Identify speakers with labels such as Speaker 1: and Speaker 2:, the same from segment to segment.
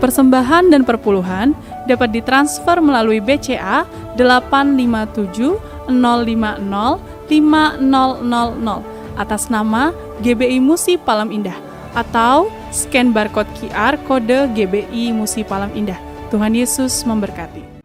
Speaker 1: Persembahan dan perpuluhan dapat ditransfer melalui BCA 857 050 5000 atas nama GBI Musi Palam Indah atau scan barcode QR kode GBI Musi Palam Indah. Tuhan Yesus memberkati.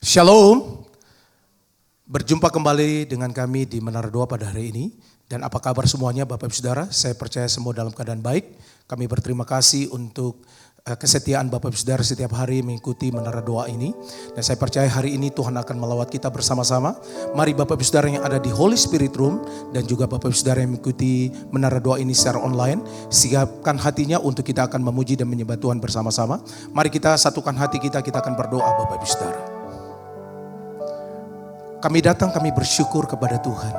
Speaker 2: Shalom, berjumpa kembali dengan kami di Menara Doa pada hari ini. Dan apa kabar semuanya Bapak Ibu Saudara? Saya percaya semua dalam keadaan baik. Kami berterima kasih untuk kesetiaan Bapak Ibu Saudara setiap hari mengikuti Menara Doa ini. Dan saya percaya hari ini Tuhan akan melawat kita bersama-sama. Mari Bapak Ibu Saudara yang ada di Holy Spirit Room dan juga Bapak Ibu Saudara yang mengikuti Menara Doa ini secara online, siapkan hatinya untuk kita akan memuji dan menyembah Tuhan bersama-sama. Mari kita satukan hati kita akan berdoa Bapak Ibu Saudara. Kami datang, kami bersyukur kepada Tuhan.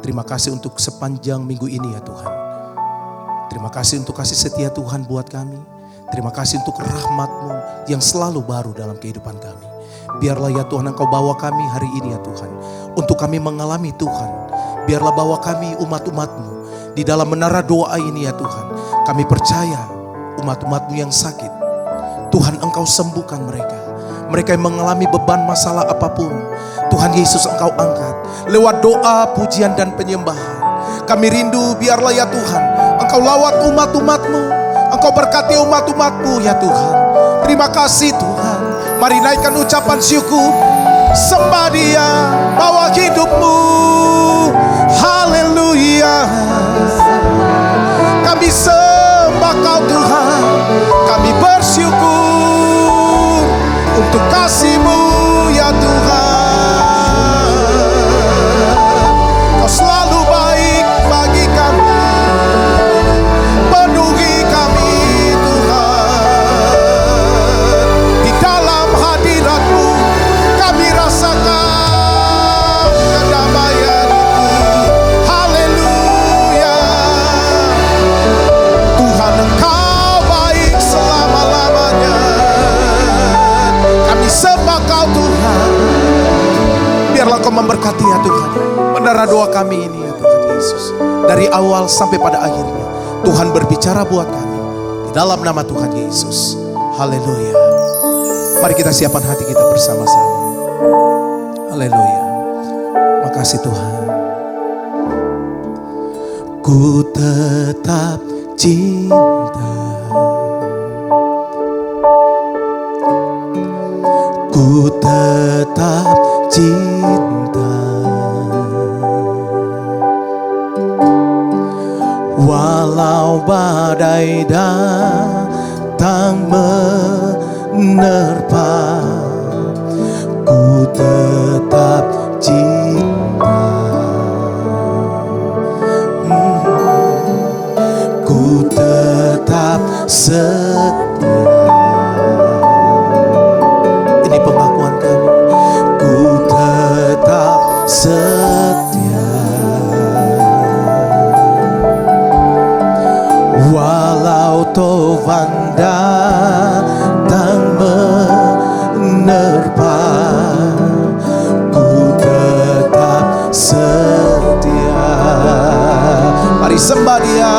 Speaker 2: Terima kasih untuk sepanjang minggu ini ya Tuhan. Terima kasih untuk kasih setia Tuhan buat kami. Terima kasih untuk rahmat-Mu yang selalu baru dalam kehidupan kami. Biarlah ya Tuhan Engkau bawa kami hari ini ya Tuhan. Untuk kami mengalami Tuhan. Biarlah bawa kami umat-umat-Mu di dalam menara doa ini ya Tuhan. Kami percaya umat-umat-Mu yang sakit, Tuhan Engkau sembuhkan mereka. Mereka yang mengalami beban masalah apapun, Tuhan Yesus Engkau angkat lewat doa, pujian dan penyembahan. Kami rindu biarlah ya Tuhan Engkau lawat umat-umat-Mu, Engkau berkati umat-umat-Mu ya Tuhan. Terima kasih Tuhan. Mari naikkan ucapan syukur, sembah Dia, bawa hidup-Mu. Haleluya. Kami sembah Kau Tuhan. Kami bersyukur untuk kasih-Mu ya Tuhan. Kau selalu baik bagi kami. Penuhi kami Tuhan. Di dalam hadirat-Mu kami rasakan kedamaian itu. Haleluya. Tuhan Engkau baik selama-lamanya. Kami sembah Kau Tuhan. Biarlah Kau memberkati ya Tuhan menara doa kami ini ya Tuhan Yesus. Dari awal sampai pada akhirnya Tuhan berbicara buat kami di dalam nama Tuhan Yesus. Haleluya. Mari kita siapkan hati kita bersama-sama. Haleluya. Makasih Tuhan. Ku tetap cinta, ku tetap cinta, walau badai datang menerpa, ku tetap cinta. setia. Ini pengakuan kami, ku tetap setia. Walau tovan datang menerpa, ku tetap setia. Mari sembah Dia.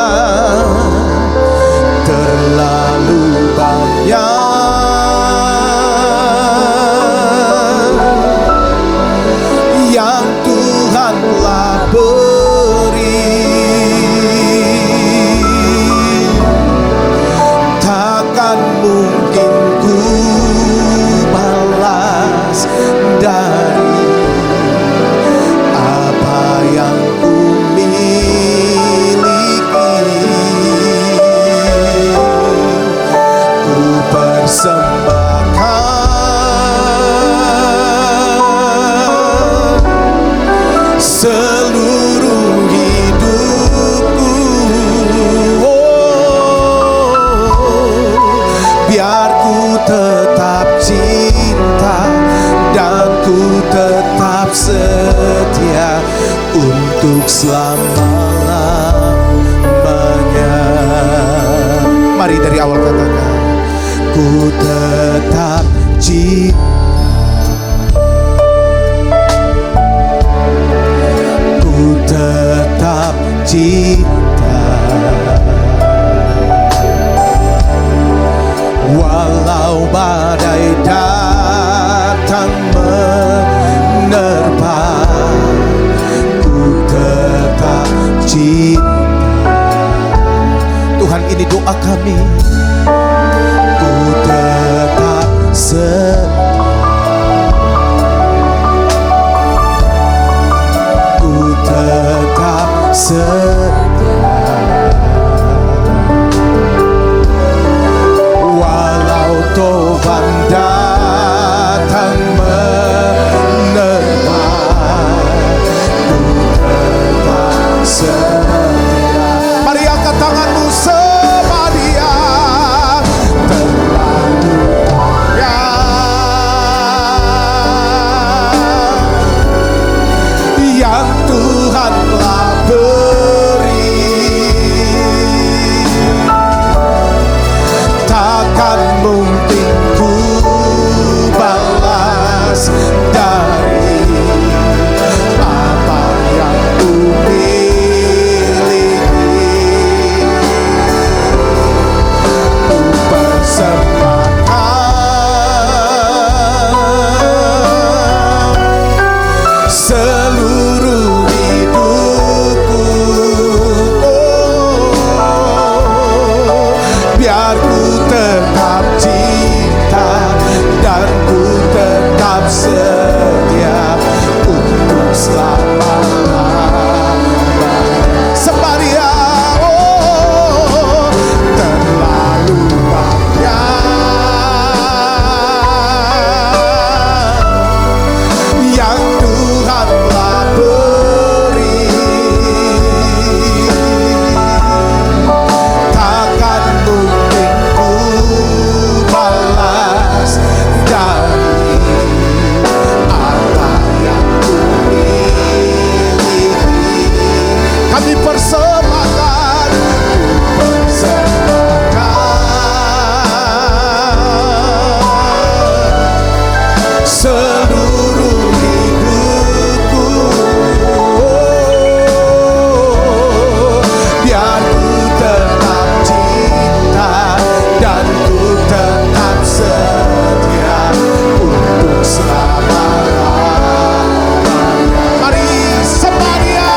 Speaker 2: Terlalu banyak yang Tuhan telah beri, takkan mungkin ku balas dari apa yang ku persembahkan seluruh hidupku, biar ku tetap cinta dan ku tetap setia untuk selama-lamanya. Mari dari awal katakan, ku tetap cinta, ku tetap cinta, walau badai datang menerpa, ku tetap cinta. Tuhan, ini doa kami. Ku tetap setia, ku tetap setia, walau tovan datang menerpa, ku tetap setia. Mari angkat tanganmu, sembah Dia. Yang Tuhan telah beri, takkan mungkin ku balas dari apa yang ku miliki. Ku persembahkan seluruh hidupku, biar ku tetap cinta dan ku tetap setia untuk selama-lamanya. Sembah Dia. Terlalu banyak yang Tuhan telah beri, takkan mungkin ku balas dari apa yang ku miliki. Kami persembahkan, ku persembahkan seluruh hidupku, biar ku tetap cinta dan ku tetap setia untuk selama-lamanya. Mari sembah Dia.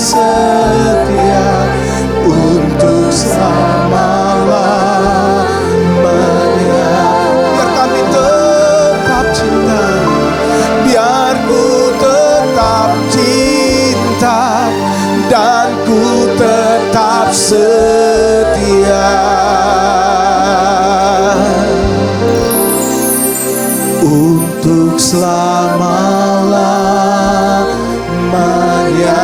Speaker 2: setia untuk selama-lamanya. Biar kami tetap cinta, biar ku tetap cinta, dan ku tetap setia untuk selama-lamanya.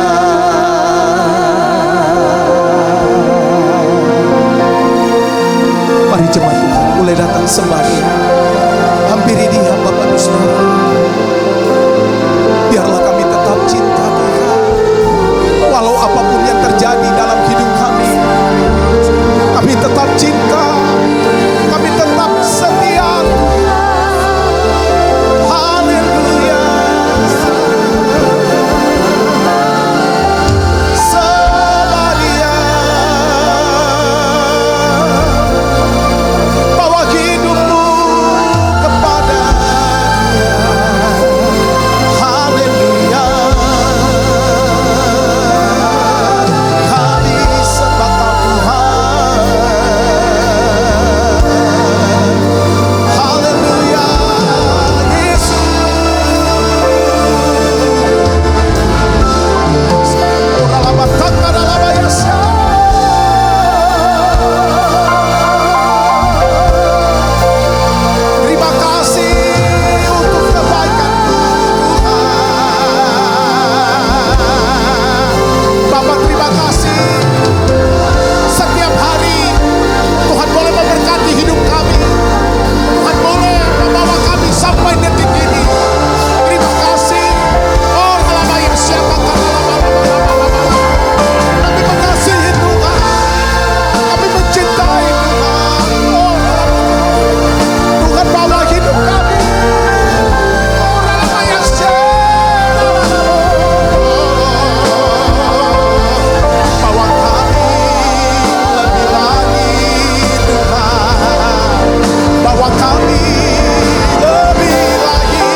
Speaker 2: Mari jemaat Tuhan mulai datang sembari, hampiri Dia Bapak dan Saudara. Biarlah kami tetap cinta Tuhan, walau apapun yang terjadi dalam hidup kami. Kami tetap cinta, kami tetap setia. Haleluya. Selaria bawa hidupmu kepada Dia. Haleluya. Kami sembah Tuhan. Haleluya. Yesus. Terima kasih untuk kebaikan-Mu Tuhan. Bapak terima kasih. Setiap hari Tuhan boleh memberkati hidup kami. Tuhan boleh membawa kami sampai detik ini. Terima kasih. Oh, haleluya. Siapa kami mengasihi Tuhan. Kami mencintai Tuhan. Oh, Tuhan bawa hidup kami. Oh, haleluya. Bawa kami lebih lagi Tuhan. Bawa kami lebih lagi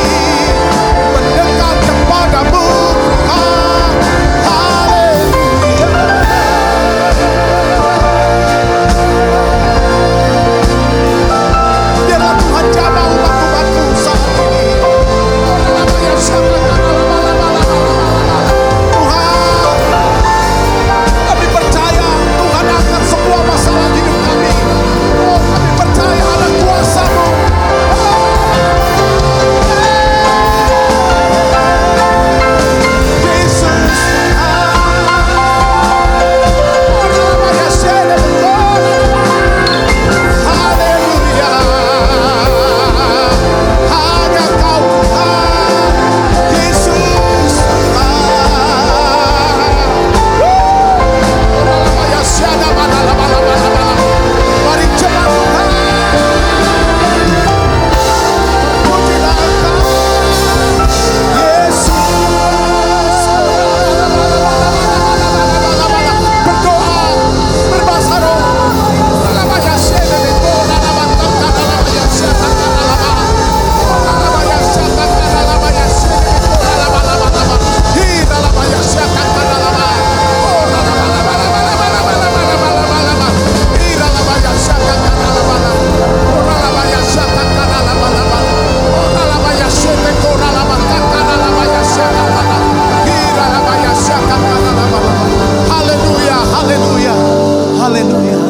Speaker 2: mendekat kepadamu Tuhan. Haleluya. Biarlah Tuhan jamah umat-umat-Mu saat ini. Haleluya. Tuhan, kami percaya Tuhan akan semua masalah hidup kami. Oh, kami percaya ada kuasa-Mu. Yesus. Haleluya. Hanya Kau Tuhan. Yesus Tuhan. Mari jemaat Tuhan. Pujilah Engkau, Yesus. Berdoa, berbahasa roh. Haleluya, haleluya, haleluya,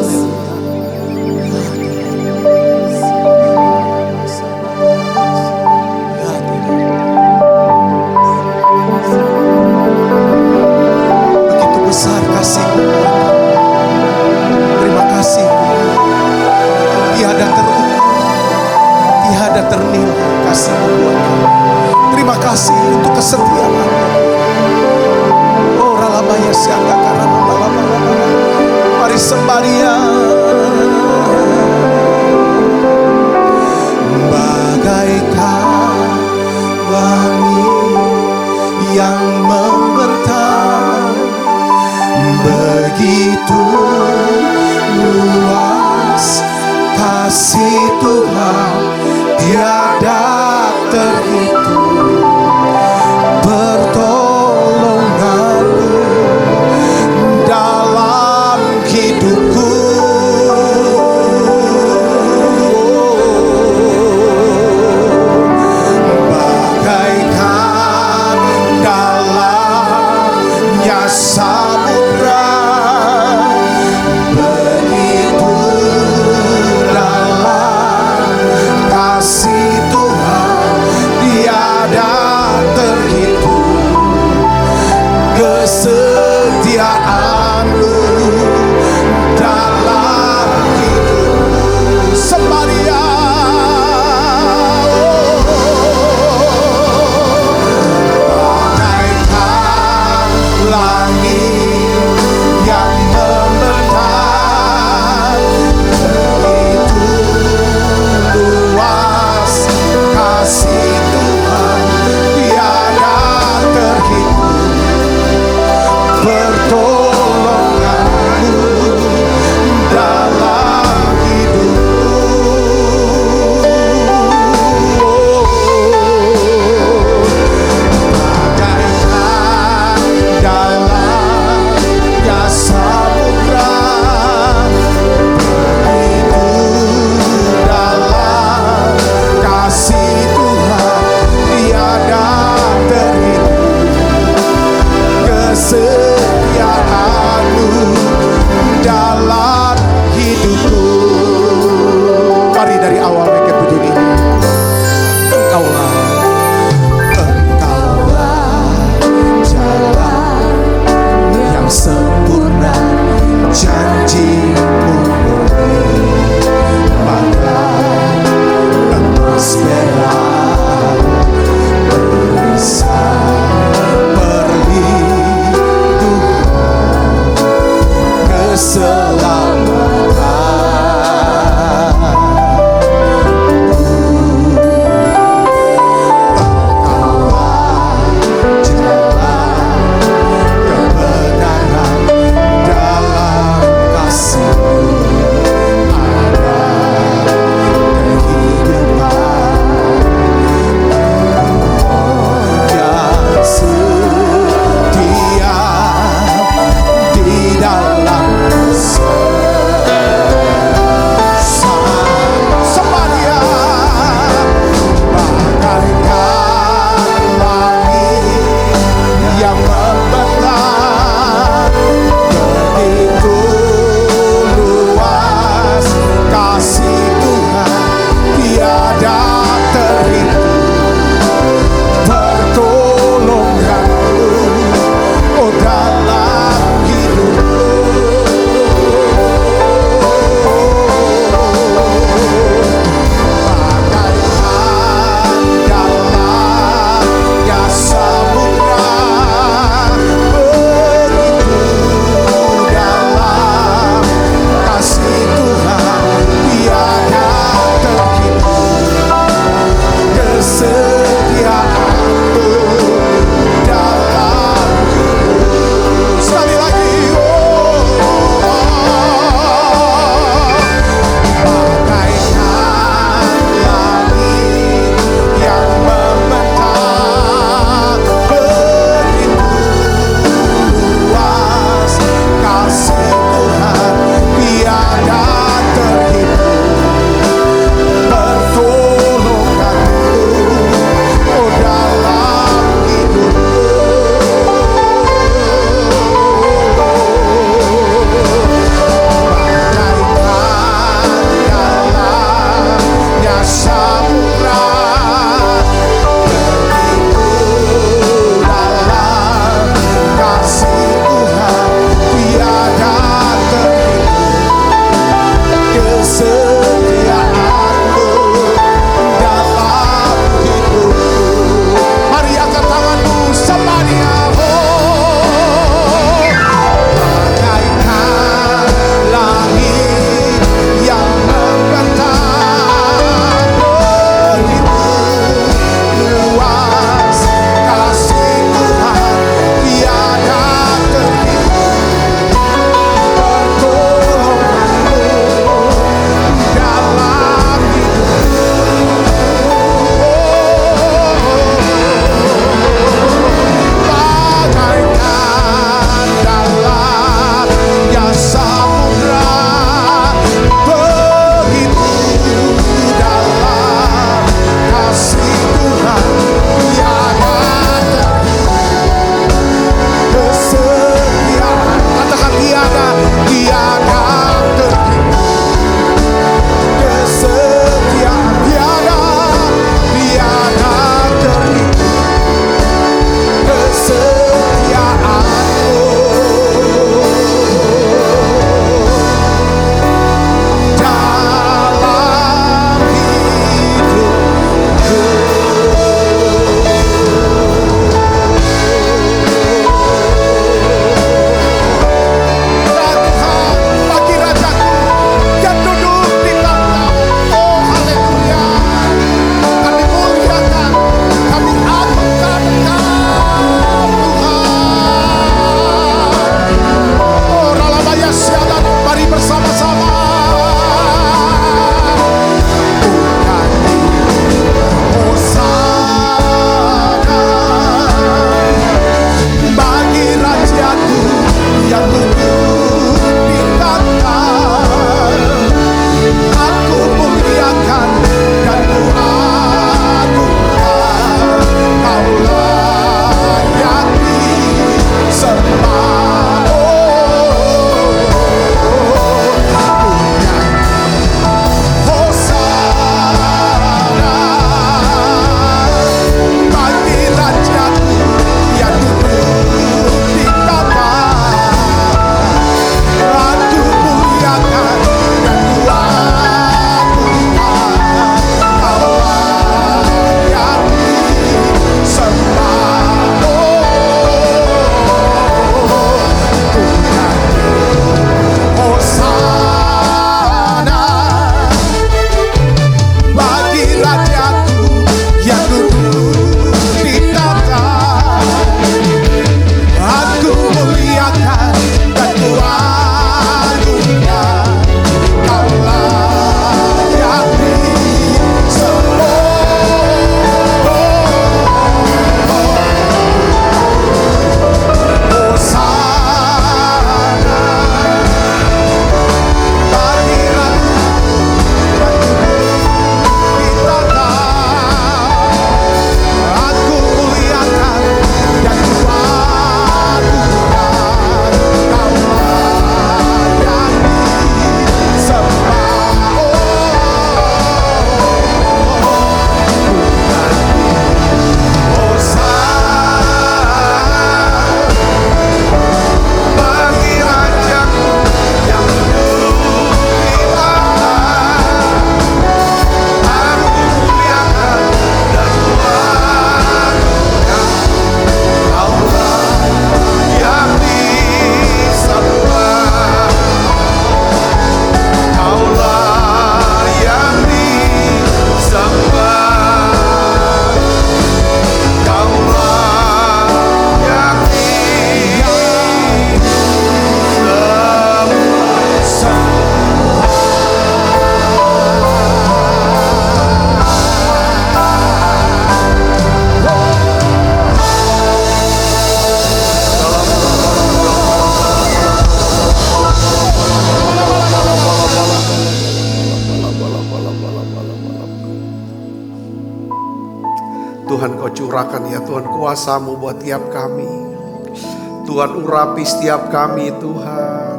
Speaker 2: begitu besar kasih-Mu. Terima kasih. Tiada terukur, tiada ternilai kasih-Mu buat kami. Terima kasih untuk kesetiaan-Mu. Oh, ralabaya siangga karama lama-lama. Mari sembah Dia. Bagaikan langit yang membentang, begitu luas kasih Tuhan, tiada terhitung. Pertolongan-Mu samudra, begitu dalam kasih Tuhan tiada terhitung, kesetiaan-Mu dalam hidup. Semaria, bagaikan langit yang membentang, begitu luas kasih Tuhan tiada terhitung, pertolongan-Mu dalam hidupku. Bagaikan dalamnya samudra, begitu dalam kasih Tuhan tiada terhitung, kesetiaan-Mu dalam hidupku. Mari dari awal bagian pujian ini. Engkaulah jalan yang sempurna, janji-Mu murni, bagai emas merah, berisan perlindungan, keselamatan. Engkaulah jalan kebenaran
Speaker 3: Kau curahkan ya Tuhan kuasa-Mu buat tiap kami. Tuhan urapi setiap kami Tuhan.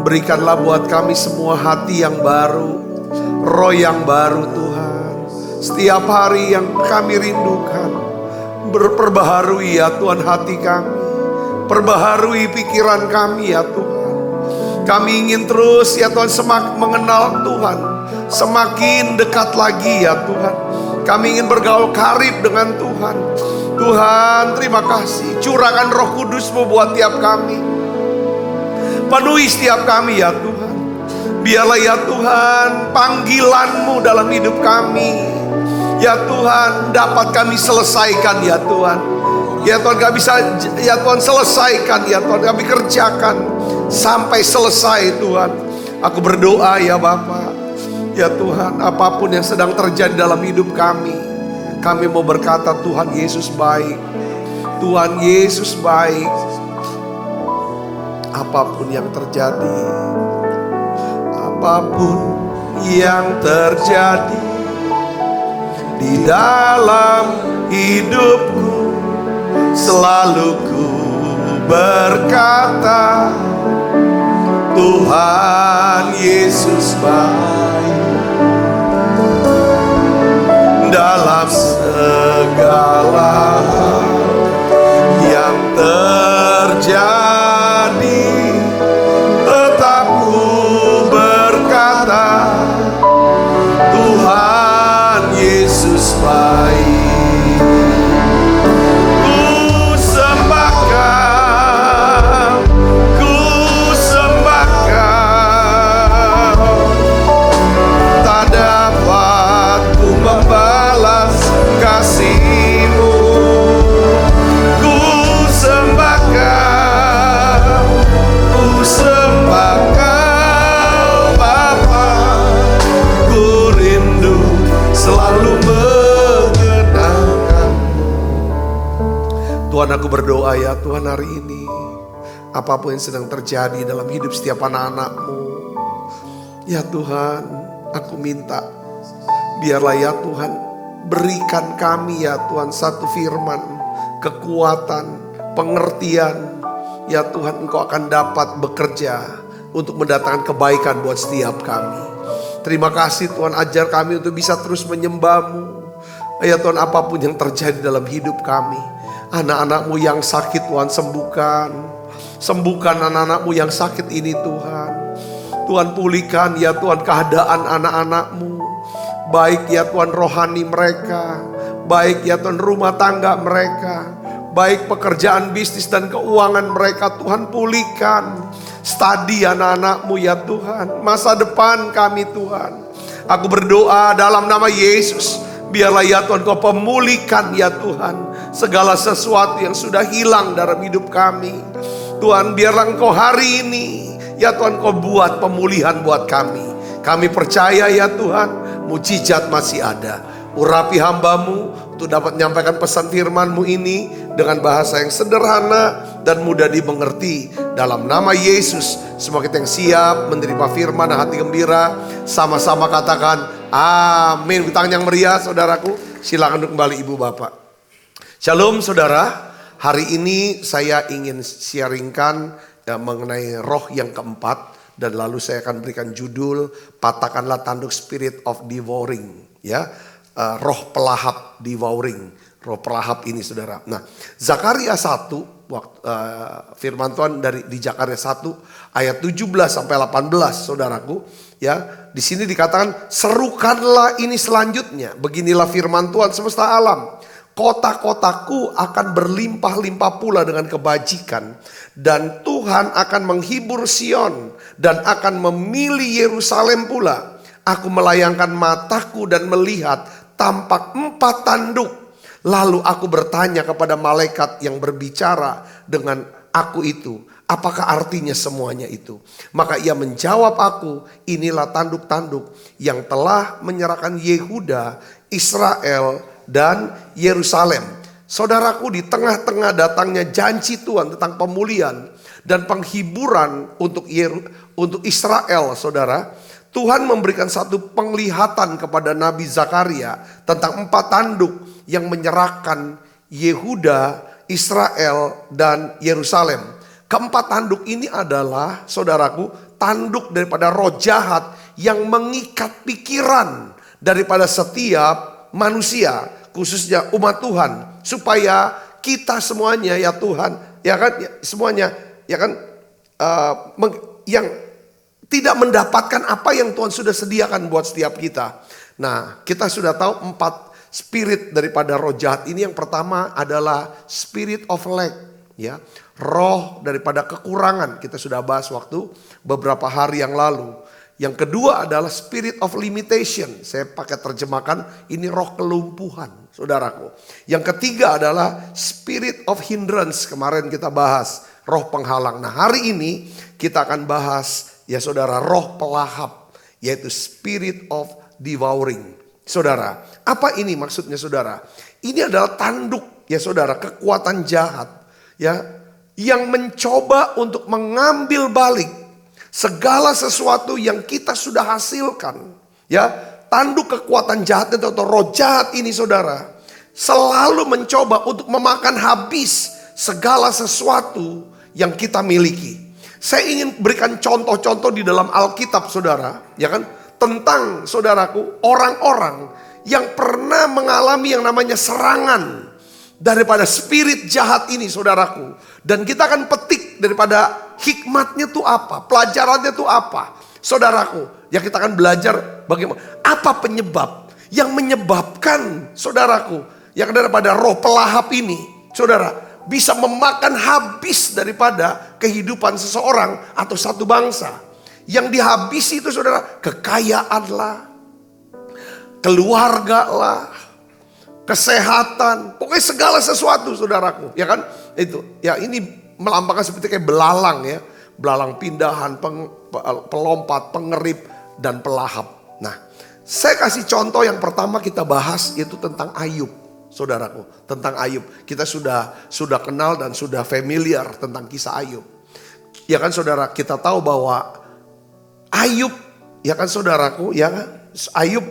Speaker 3: Berikanlah buat kami semua hati yang baru, roh yang baru Tuhan. Setiap hari yang kami rindukan, berperbaharui ya Tuhan hati kami. Perbaharui pikiran kami ya Tuhan. Kami ingin terus ya Tuhan semakin mengenal Tuhan. Semakin dekat lagi ya Tuhan. Kami ingin bergaul karib dengan Tuhan. Tuhan terima kasih. Curahkan Roh Kudus-Mu buat tiap kami. Penuhi setiap kami ya Tuhan. Biarlah ya Tuhan panggilan-Mu dalam hidup kami. Ya Tuhan dapat kami selesaikan ya Tuhan. Ya Tuhan gak bisa ya Tuhan selesaikan ya Tuhan. Kami kerjakan sampai selesai Tuhan. Aku berdoa ya Bapa. Ya Tuhan, apapun yang sedang terjadi dalam hidup kami mau berkata Tuhan Yesus baik. Tuhan Yesus baik. Apapun yang terjadi, apapun yang terjadi di dalam hidupku, selalu ku berkata Tuhan Yesus baik. Dalam segala hal yang terjadi, tetap ku berkata Tuhan Yesus baik. Ku sembahkan, tak dapat ku membalas kasih-Mu. Ku sembahkan Bapa. Ku rindu selalu mengenangkan-Mu. Tuhan, aku berdoa ya Tuhan hari ini, apapun yang sedang terjadi dalam hidup setiap anak-anak-Mu, ya Tuhan, aku minta biarlah ya Tuhan berikan kami ya Tuhan satu firman, kekuatan, pengertian. Ya Tuhan, Engkau akan dapat bekerja untuk mendatangkan kebaikan buat setiap kami. Terima kasih Tuhan, ajar kami untuk bisa terus menyembah-Mu. Ya Tuhan, apapun yang terjadi dalam hidup kami, anak-anak-Mu yang sakit Tuhan sembuhkan. Sembuhkan anak-anak-Mu yang sakit ini Tuhan. Tuhan pulihkan ya Tuhan keadaan anak-anak-Mu. Baik ya Tuhan rohani mereka, baik ya Tuhan rumah tangga mereka, baik pekerjaan bisnis dan keuangan mereka. Tuhan pulihkan studi anak-anak-Mu ya Tuhan, masa depan kami Tuhan. Aku berdoa dalam nama Yesus, biarlah ya Tuhan Kau pemulihkan ya Tuhan segala sesuatu yang sudah hilang dalam hidup kami. Tuhan, biarlah Engkau hari ini ya Tuhan Kau buat pemulihan buat kami. Kami percaya ya Tuhan, mujizat masih ada. Urapi hamba-Mu untuk dapat menyampaikan pesan firman-Mu ini dengan bahasa yang sederhana dan mudah dimengerti. Dalam nama Yesus, semua kita yang siap menerima firman dan hati gembira, sama-sama katakan amin. Tangan yang meriah saudaraku, silakan duduk kembali ibu bapak. Shalom saudara, hari ini saya ingin sharingkan ya, mengenai roh yang keempat. Dan lalu saya akan berikan judul, patahkanlah tanduk spirit of devouring. Ya, roh pelahap devouring. Roh pelahap ini saudara. Nah, Zakaria 1, firman Tuhan di Zakaria 1 ayat 17 sampai 18 saudaraku. Ya, di sini dikatakan serukanlah ini selanjutnya. Beginilah firman Tuhan semesta alam. Kota-kotaku akan berlimpah-limpah pula dengan kebajikan. Dan Tuhan akan menghibur Sion dan akan memilih Yerusalem pula. Aku melayangkan mataku dan melihat tampak 4 tanduk. Lalu aku bertanya kepada malaikat yang berbicara dengan aku itu, apakah artinya semuanya itu? Maka ia menjawab aku, inilah tanduk-tanduk yang telah menyerahkan Yehuda, Israel, dan Yerusalem. Saudaraku, di tengah-tengah datangnya janji Tuhan tentang pemulihan dan penghiburan untuk Israel, saudara. Tuhan memberikan satu penglihatan kepada Nabi Zakaria tentang 4 tanduk yang menyerahkan Yehuda, Israel, dan Yerusalem. Keempat tanduk ini adalah, saudaraku, tanduk daripada roh jahat yang mengikat pikiran daripada setiap manusia, khususnya umat Tuhan, supaya kita semuanya ya Tuhan, ya kan, semuanya ya kan, yang tidak mendapatkan apa yang Tuhan sudah sediakan buat setiap kita. Nah, kita sudah tahu 4 spirit daripada roh jahat ini. Yang pertama adalah spirit of lack, ya, roh daripada kekurangan. Kita sudah bahas waktu beberapa hari yang lalu. Yang kedua adalah spirit of limitation. Saya pakai terjemahkan ini roh kelumpuhan, saudaraku. Yang ketiga adalah spirit of hindrance. Kemarin kita bahas roh penghalang. Nah, hari ini kita akan bahas, ya saudara, roh pelahap, yaitu spirit of devouring. Saudara, apa ini maksudnya saudara? Ini adalah tanduk, ya saudara, kekuatan jahat, ya, yang mencoba untuk mengambil balik segala sesuatu yang kita sudah hasilkan. Ya, tanduk kekuatan jahat itu atau roh jahat ini saudara selalu mencoba untuk memakan habis segala sesuatu yang kita miliki. Saya ingin berikan contoh-contoh di dalam Alkitab saudara, ya kan, tentang saudaraku orang-orang yang pernah mengalami yang namanya serangan daripada spirit jahat ini saudaraku. Dan kita akan petik daripada hikmatnya tuh apa, pelajarannya tuh apa, saudaraku. Ya, kita akan belajar bagaimana, apa penyebab yang menyebabkan saudaraku, yang daripada roh pelahap ini, saudara, bisa memakan habis daripada kehidupan seseorang atau satu bangsa. Yang dihabisi itu saudara, kekayaan lah, keluarga lah, kesehatan, pokoknya segala sesuatu saudaraku, ya kan? Itu, ya ini melambangkan seperti kayak belalang ya, belalang pindahan, pelompat, pengerip, dan pelahap. Nah, saya kasih contoh yang pertama kita bahas yaitu tentang Ayub, saudaraku, tentang Ayub. Kita sudah kenal dan sudah familiar tentang kisah Ayub. Ya kan saudara, kita tahu bahwa Ayub, ya kan saudaraku, ya kan, Ayub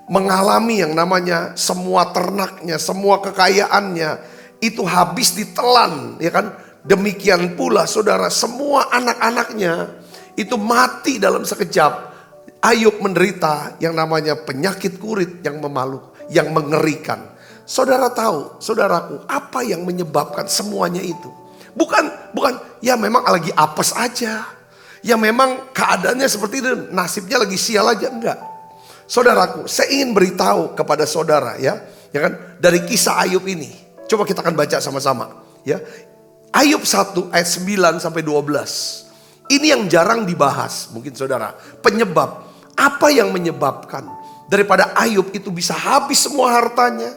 Speaker 3: mengalami yang namanya semua ternaknya, semua kekayaannya itu habis ditelan, ya kan. Demikian pula saudara, semua anak-anaknya itu mati dalam sekejap. Ayub menderita yang namanya penyakit kurit yang yang mengerikan. Saudara tahu, saudaraku, apa yang menyebabkan semuanya itu? Bukan ya memang lagi apes aja. Ya memang keadaannya seperti itu, nasibnya lagi sial aja, enggak. Saudaraku, saya ingin beritahu kepada saudara ya kan, dari kisah Ayub ini. Coba kita akan baca sama-sama ya. Ayub 1 ayat 9 sampai 12. Ini yang jarang dibahas mungkin saudara. Penyebab, apa yang menyebabkan daripada Ayub itu bisa habis semua hartanya,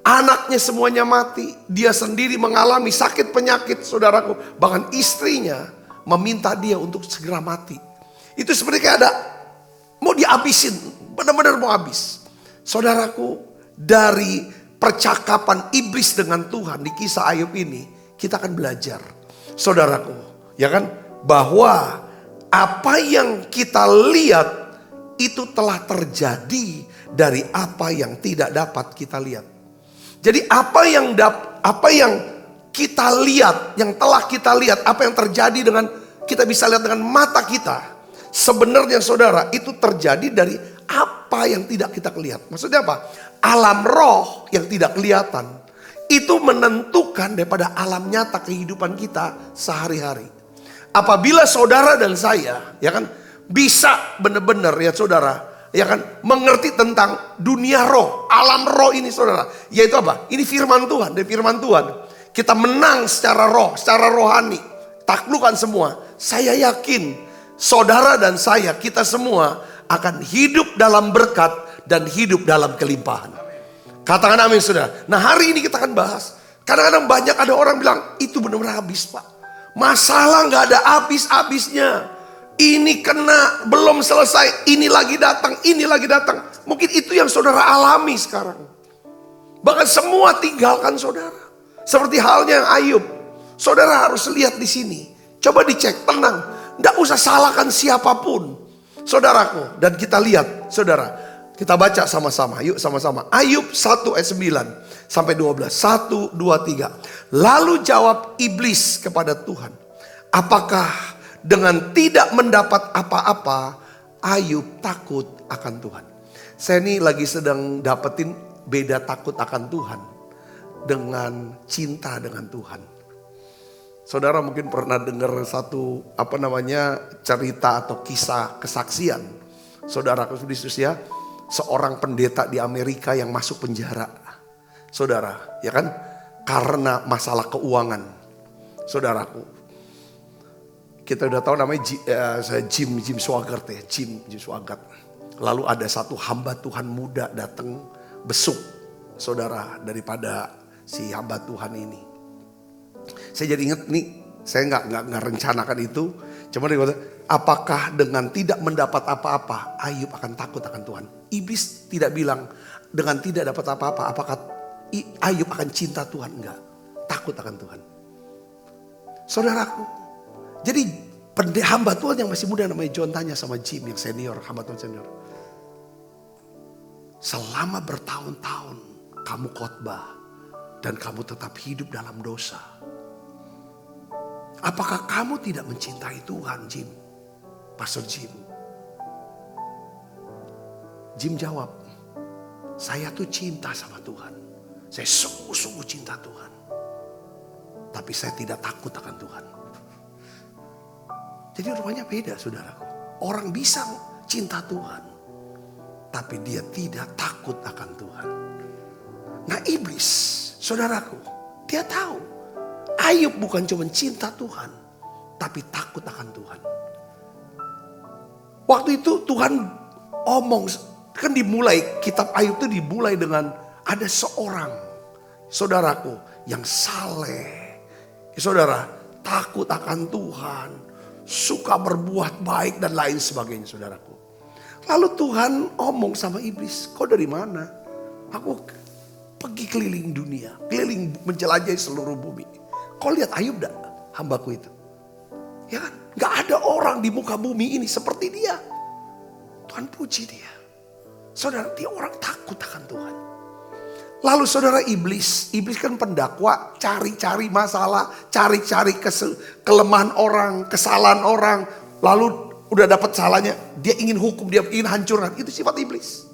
Speaker 3: anaknya semuanya mati, dia sendiri mengalami sakit penyakit saudaraku, bahkan istrinya meminta dia untuk segera mati. Itu seperti kayak ada mau dihabisin, benar-benar mau habis. Saudaraku, dari percakapan iblis dengan Tuhan di kisah Ayub ini, kita akan belajar, saudaraku, ya kan, bahwa apa yang kita lihat itu telah terjadi dari apa yang tidak dapat kita lihat. Jadi apa yang kita lihat, yang telah kita lihat, apa yang terjadi dengan kita bisa lihat dengan mata kita, sebenarnya saudara itu terjadi dari apa yang tidak kita lihat. Maksudnya apa? Alam roh yang tidak kelihatan itu menentukan daripada alam nyata kehidupan kita sehari-hari. Apabila saudara dan saya, ya kan, bisa benar-benar ya saudara, ya kan, mengerti tentang dunia roh, alam roh ini saudara, yaitu apa? Ini firman Tuhan, dari firman Tuhan. Kita menang secara roh, secara rohani, taklukkan semua. Saya yakin saudara dan saya, kita semua akan hidup dalam berkat dan hidup dalam kelimpahan. Katakan amin saudara. Nah, hari ini kita akan bahas. Kadang-kadang banyak ada orang bilang, itu benar-benar habis pak. Masalah gak ada habis-habisnya. Ini kena, belum selesai, ini lagi datang, ini lagi datang. Mungkin itu yang saudara alami sekarang. Bahkan semua tinggalkan saudara. Seperti halnya yang Ayub. Saudara harus lihat di sini. Coba dicek, tenang. Nggak usah salahkan siapapun. Saudaraku, dan kita lihat, saudara, kita baca sama-sama. Yuk sama-sama. Ayub 1 ayat 9 sampai 12. 1, 2, 3. Lalu jawab iblis kepada Tuhan, apakah dengan tidak mendapat apa-apa Ayub takut akan Tuhan? Saya ini lagi sedang dapetin beda takut akan Tuhan dengan cinta dengan Tuhan. Saudara mungkin pernah dengar satu cerita atau kisah kesaksian. Saudara Kristus ya, seorang pendeta di Amerika yang masuk penjara. Saudara, ya kan? Karena masalah keuangan. Saudaraku, kita udah tahu namanya Jim Swaggart ya, Jim Swaggart. Lalu ada satu hamba Tuhan muda datang besuk saudara daripada si hamba Tuhan ini. Saya jadi ingat nih, saya nggak rencanakan itu. Cuma dia kata, apakah dengan tidak mendapat apa-apa Ayub akan takut akan Tuhan? Iblis tidak bilang dengan tidak dapat apa-apa apakah Ayub akan cinta Tuhan? Enggak, takut akan Tuhan. Saudaraku, jadi hamba Tuhan yang masih muda namanya John tanya sama Jim yang senior, hamba Tuhan senior. Selama bertahun-tahun kamu khotbah dan kamu tetap hidup dalam dosa. Apakah kamu tidak mencintai Tuhan, Jim? Pastor Jim. Jim jawab, saya tuh cinta sama Tuhan. Saya sungguh-sungguh cinta Tuhan. Tapi saya tidak takut akan Tuhan. Jadi rupanya beda saudaraku. Orang bisa cinta Tuhan. Tapi dia tidak takut akan Tuhan. Nah iblis, saudaraku, dia tahu. Ayub bukan cuma cinta Tuhan, tapi takut akan Tuhan. Waktu itu Tuhan omong, kan dimulai, kitab Ayub itu dimulai dengan ada seorang, saudaraku, yang saleh. Saudara, takut akan Tuhan, suka berbuat baik dan lain sebagainya saudaraku. Lalu Tuhan omong sama iblis, kau dari mana? Aku pergi keliling dunia, keliling menjelajahi seluruh bumi. Kau lihat Ayub gak? Hambaku itu. Ya kan? Gak ada orang di muka bumi ini seperti dia. Tuhan puji dia. Saudara, dia orang takut akan Tuhan. Lalu saudara iblis kan pendakwa, cari-cari masalah, cari-cari kelemahan orang, kesalahan orang. Lalu udah dapat salahnya, dia ingin hukum, dia ingin hancurkan. Itu sifat iblis.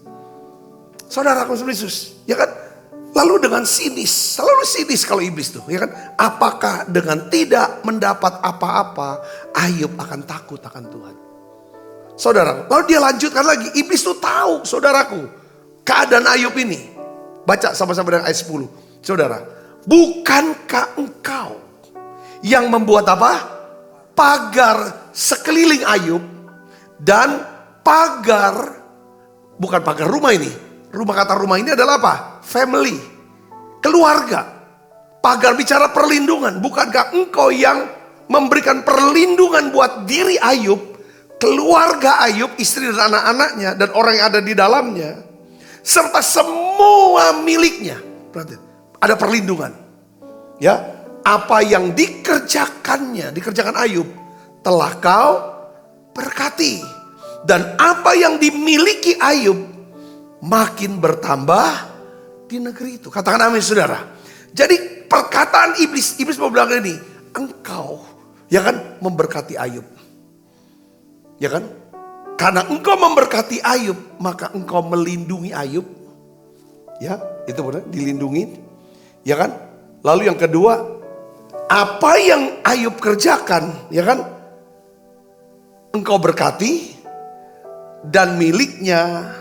Speaker 3: Saudara Yesus, ya kan? Lalu dengan sinis, selalu sinis kalau iblis tuh, ya kan? Apakah dengan tidak mendapat apa-apa, Ayub akan takut akan Tuhan? Saudara, lalu dia lanjutkan lagi, iblis tuh tahu, saudaraku, keadaan Ayub ini. Baca sama-sama dengan ayat 10. Saudara, bukankah engkau yang membuat apa? Pagar sekeliling Ayub dan pagar, bukan pagar rumah ini. Kata rumah ini adalah apa? Family, keluarga. Pagar bicara perlindungan. Bukankah engkau yang memberikan perlindungan buat diri Ayub, keluarga Ayub, istri dan anak-anaknya, dan orang yang ada di dalamnya, serta semua miliknya. Berarti ada perlindungan. Ya, apa yang dikerjakan Ayub telah kau berkati, dan apa yang dimiliki Ayub makin bertambah di negeri itu. Katakan amin saudara. Jadi perkataan iblis mau bilang ini, engkau ya kan memberkati Ayub. Ya kan? Karena engkau memberkati Ayub, maka engkau melindungi Ayub. Ya, itu benar, dilindungi. Ya kan? Lalu yang kedua, apa yang Ayub kerjakan, ya kan? Engkau berkati dan miliknya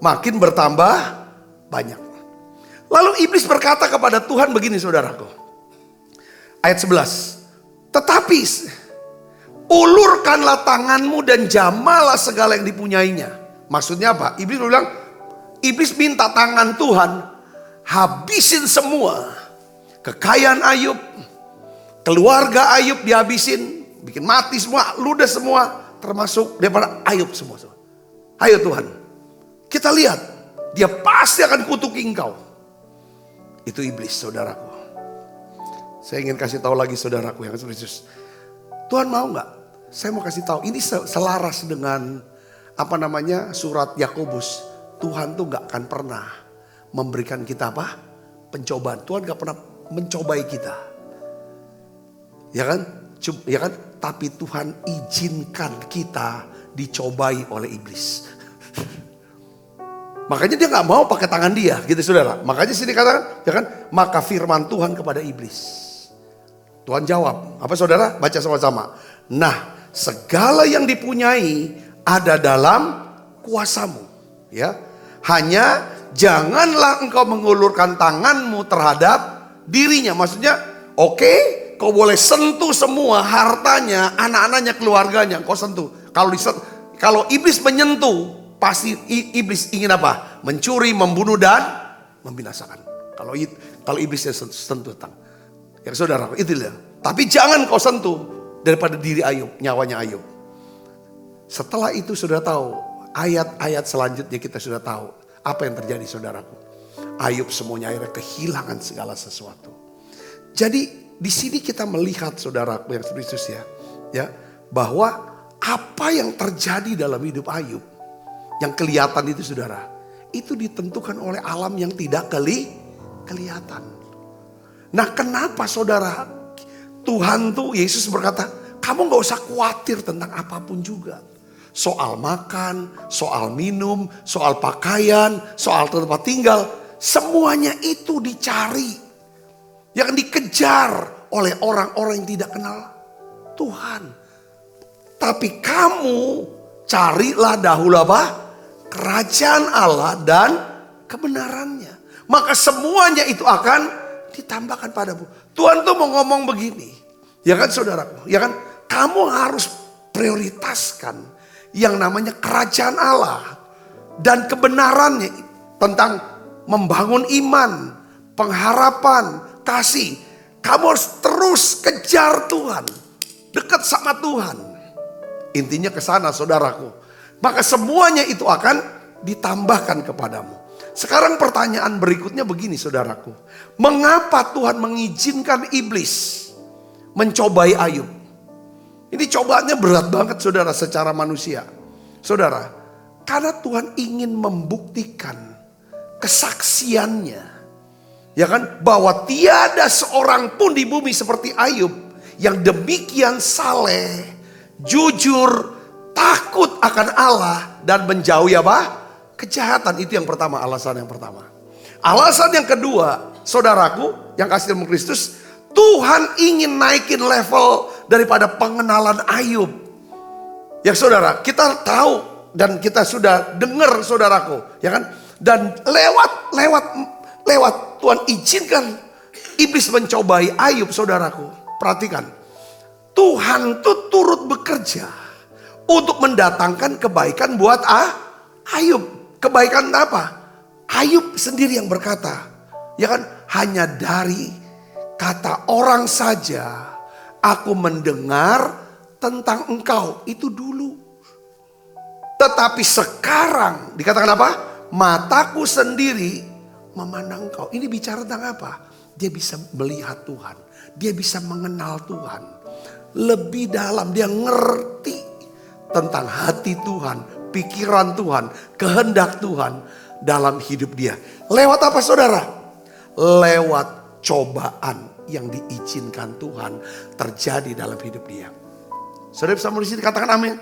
Speaker 3: makin bertambah banyak. Lalu iblis berkata kepada Tuhan begini saudaraku. Ayat 11. Tetapi ulurkanlah tanganmu dan jamalah segala yang dipunyainya. Maksudnya apa? Iblis minta tangan Tuhan. Habisin semua. Kekayaan Ayub. Keluarga Ayub dihabisin. Bikin mati semua. Ludah semua. Termasuk daripada Ayub semua. Ayo Tuhan. Kita lihat, dia pasti akan kutuki engkau. Itu iblis saudaraku. Saya ingin kasih tahu lagi saudaraku yang Yesus. Tuhan mau gak? Saya mau kasih tahu, ini selaras dengan surat Yakobus. Tuhan tuh gak akan pernah memberikan kita apa? Pencobaan. Tuhan gak pernah mencobai kita. Ya kan? Tapi Tuhan izinkan kita dicobai oleh iblis. Makanya dia gak mau pakai tangan dia, gitu saudara. Makanya sini katakan, ya kan? Maka firman Tuhan kepada iblis. Tuhan jawab, apa saudara? Baca sama-sama. Nah, segala yang dipunyai ada dalam kuasamu. Ya, hanya janganlah engkau mengulurkan tanganmu terhadap dirinya. Maksudnya, oke, kau boleh sentuh semua hartanya, anak-anaknya, keluarganya. Kau sentuh. Kalau iblis menyentuh, pasti iblis ingin apa? Mencuri, membunuh, dan membinasakan. Kalau iblisnya sentuh tentang. Ya saudara, itu dia. Tapi jangan kau sentuh daripada diri Ayub, nyawanya Ayub. Setelah itu sudah tahu, ayat-ayat selanjutnya kita sudah tahu apa yang terjadi saudaraku. Ayub semuanya akhirnya kehilangan segala sesuatu. Jadi di sini kita melihat saudaraku yang Kristus ya, bahwa apa yang terjadi dalam hidup Ayub, yang kelihatan itu saudara, itu ditentukan oleh alam yang tidak kelihatan. Nah kenapa saudara, Tuhan tuh Yesus berkata, kamu gak usah khawatir tentang apapun juga. Soal makan, soal minum, soal pakaian, soal tempat tinggal. Semuanya itu dicari. Yang dikejar oleh orang-orang yang tidak kenal Tuhan. Tapi kamu carilah dahulu apa? Kerajaan Allah dan kebenarannya. Maka semuanya itu akan ditambahkan padamu. Tuhan tuh mau ngomong begini. Ya kan saudaraku, ya kan? Kamu harus prioritaskan yang namanya kerajaan Allah dan kebenarannya, tentang membangun iman, pengharapan, kasih. Kamu harus terus kejar Tuhan, dekat sama Tuhan. Intinya ke sana saudaraku. Maka semuanya itu akan ditambahkan kepadamu. Sekarang pertanyaan berikutnya begini saudaraku. Mengapa Tuhan mengizinkan iblis mencobai Ayub? Ini cobaannya berat banget saudara secara manusia. Saudara, karena Tuhan ingin membuktikan kesaksiannya. Ya kan? Bahwa tiada seorang pun di bumi seperti Ayub yang demikian saleh, jujur, takut akan Allah dan menjauhi apa? Kejahatan. Itu yang pertama, alasan yang pertama. Alasan yang kedua, saudaraku yang kasih dalam Kristus, Tuhan ingin naikin level daripada pengenalan Ayub. Ya saudara, kita tahu dan kita sudah dengar saudaraku, ya kan? Dan lewat Tuhan izinkan iblis mencobai Ayub saudaraku. Perhatikan, Tuhan tuh turut bekerja untuk mendatangkan kebaikan buat Ayub. Kebaikan apa? Ayub sendiri yang berkata, ya kan, hanya dari kata orang saja aku mendengar tentang engkau. Itu dulu. Tetapi sekarang dikatakan apa? Mataku sendiri memandang engkau. Ini bicara tentang apa? Dia bisa melihat Tuhan. Dia bisa mengenal Tuhan. Lebih dalam, dia ngerti tentang hati Tuhan, pikiran Tuhan, kehendak Tuhan dalam hidup dia. Lewat apa saudara? Lewat cobaan yang diizinkan Tuhan terjadi dalam hidup dia. Saudara bisa mulai sini katakan amin.